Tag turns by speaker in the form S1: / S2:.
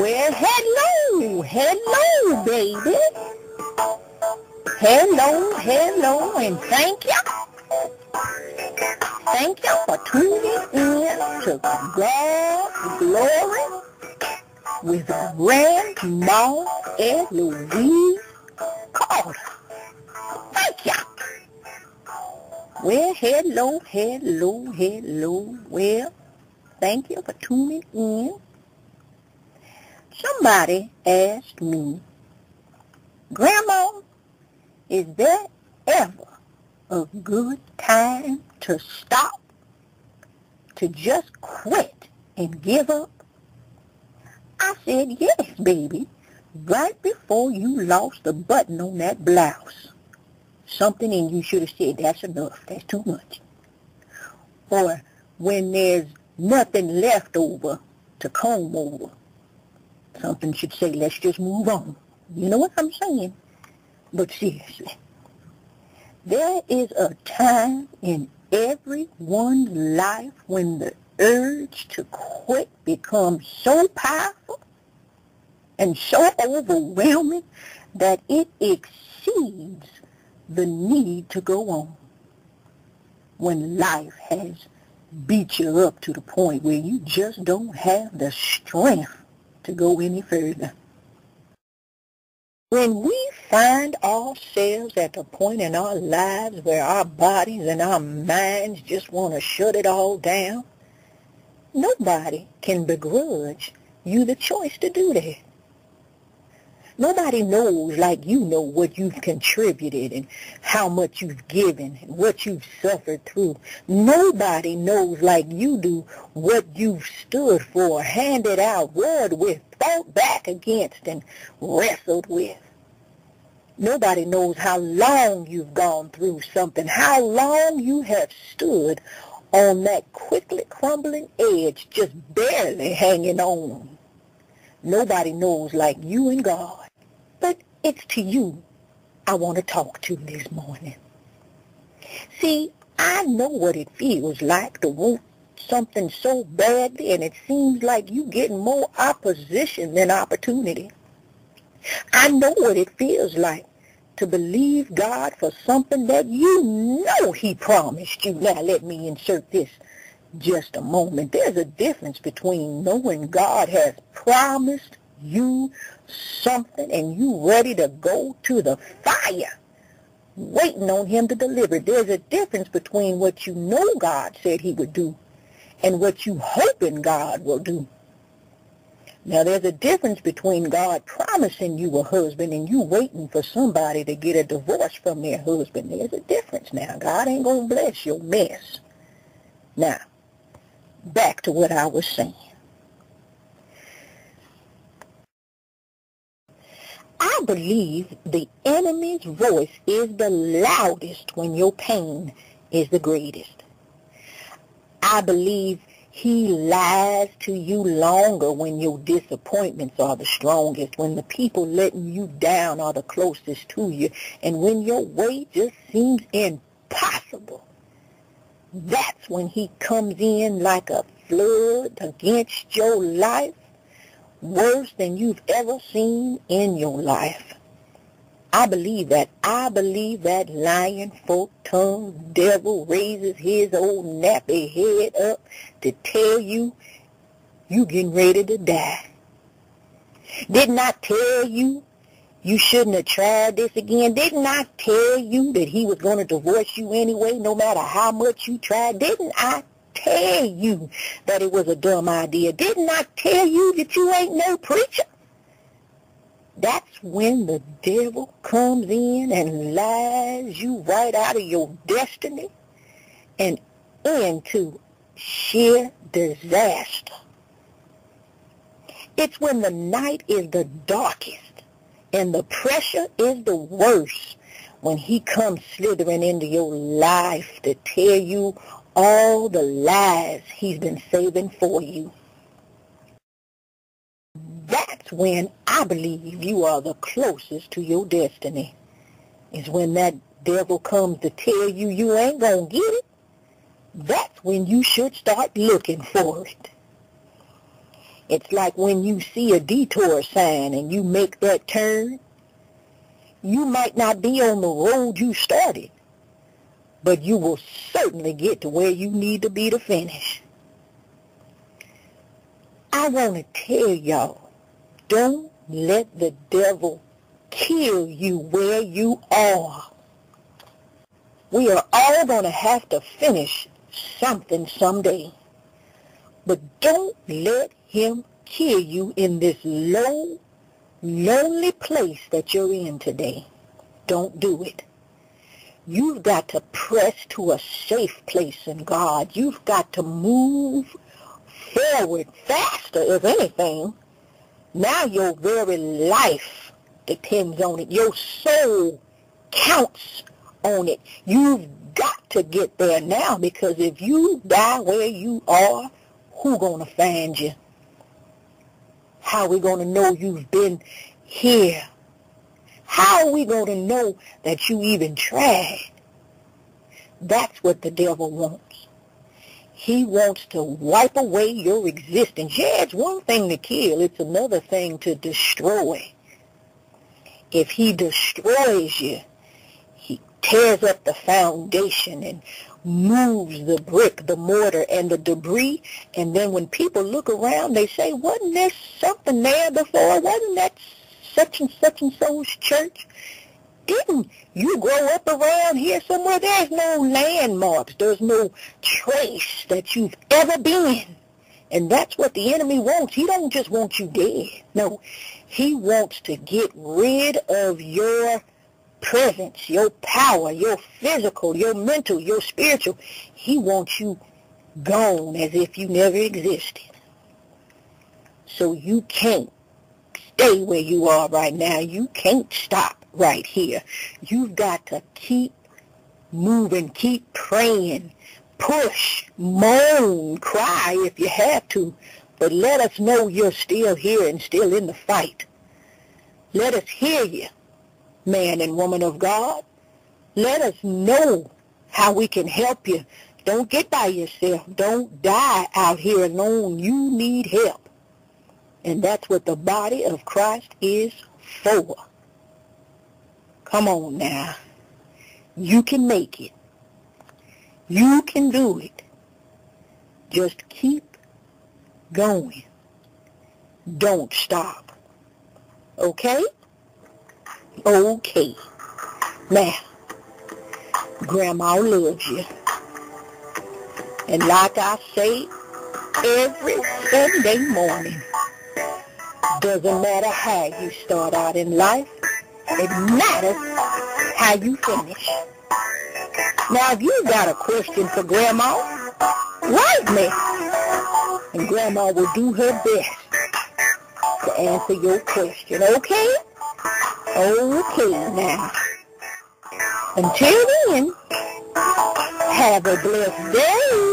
S1: Well, hello, baby. Hello, and thank you. Thank you for tuning in to God's Glory with Grandma Eloise Carter. Thank you. Well, hello. Well, thank you for tuning in. Somebody asked me, Grandma, is there ever a good time to stop, to just quit and give up? I said, yes, baby, right before you lost the button on that blouse. Something in you should have said, that's enough, that's too much. Or when there's nothing left over to comb over, something should say, let's just move on. You know what I'm saying? But seriously, there is a time in everyone's life when the urge to quit becomes so powerful and so overwhelming that it exceeds the need to go on. When life has beat you up to the point where you just don't have the strength to go any further. When we find ourselves at the point in our lives where our bodies and our minds just want to shut it all down, nobody can begrudge you the choice to do that. Nobody knows like you know what you've contributed and how much you've given and what you've suffered through. Nobody knows like you do what you've stood for, handed out, warred with, fought back against, and wrestled with. Nobody knows how long you've gone through something, how long you have stood on that quickly crumbling edge, just barely hanging on. Nobody knows like you and God. But it's to you I want to talk to this morning. See, I know what it feels like to want something so badly, and it seems like you getting more opposition than opportunity. I know what it feels like to believe God for something that you know He promised you. Now, let me insert this just a moment. There's a difference between knowing God has promised you something and you ready to go to the fire, waiting on Him to deliver. There's a difference between what you know God said He would do and what you hoping God will do. Now, there's a difference between God promising you a husband and you waiting for somebody to get a divorce from their husband. There's a difference now. God ain't going to bless your mess. Now, back to what I was saying. I believe the enemy's voice is the loudest when your pain is the greatest. I believe he lies to you longer when your disappointments are the strongest, when the people letting you down are the closest to you, and when your way just seems impossible. That's when he comes in like a flood against your life, worse than you've ever seen in your life. I believe that. I believe that lying, fork-tongued devil raises his old nappy head up to tell you you getting ready to die. Didn't I tell you you shouldn't have tried this again? Didn't I tell you that he was going to divorce you anyway, no matter how much you tried? Didn't I tell you that it was a dumb idea? Didn't I tell you that you ain't no preacher? That's when the devil comes in and lies you right out of your destiny and into sheer disaster. It's when the night is the darkest and the pressure is the worst, when he comes slithering into your life to tell you all the lies he's been saving for you. That's when I believe you are the closest to your destiny. Is when that devil comes to tell you you ain't going to get it. That's when you should start looking for it. It's like when you see a detour sign and you make that turn, you might not be on the road you started, but you will certainly get to where you need to be to finish. I want to tell y'all, don't let the devil kill you where you are. We are all going to have to finish something someday. But don't let him kill you in this low, lonely place that you're in today. Don't do it. You've got to press to a safe place in God. You've got to move forward faster, if anything. Now your very life depends on it. Your soul counts on it. You've got to get there now, because if you die where you are, who's going to find you? How are we going to know you've been here? How are we going to know that you even tried? That's what the devil wants. He wants to wipe away your existence. Yeah, it's one thing to kill. It's another thing to destroy. If he destroys you, he tears up the foundation and moves the brick, the mortar, and the debris. And then when people look around, they say, wasn't there something there before? Wasn't that such and so's church? Didn't you grow up around here somewhere? There's no landmarks. There's no trace that you've ever been. And that's what the enemy wants. He don't just want you dead. No, he wants to get rid of your presence, your power, your physical, your mental, your spiritual. He wants you gone as if you never existed. So you can't stay where you are right now. You can't stop right here. You've got to keep moving, keep praying, push, moan, cry if you have to, but let us know you're still here and still in the fight. Let us hear you, man and woman of God. Let us know how we can help you. Don't get by yourself. Don't die out here alone. You need help. And that's what the body of Christ is for. Come on now. You can make it. You can do it. Just keep going. Don't stop. Okay? Okay. Now, Grandma loves you. And like I say every Sunday morning, doesn't matter how you start out in life, it matters how you finish. Now, if you got a question for Grandma, write me, and Grandma will do her best to answer your question, okay? Okay, now. Until then, have a blessed day.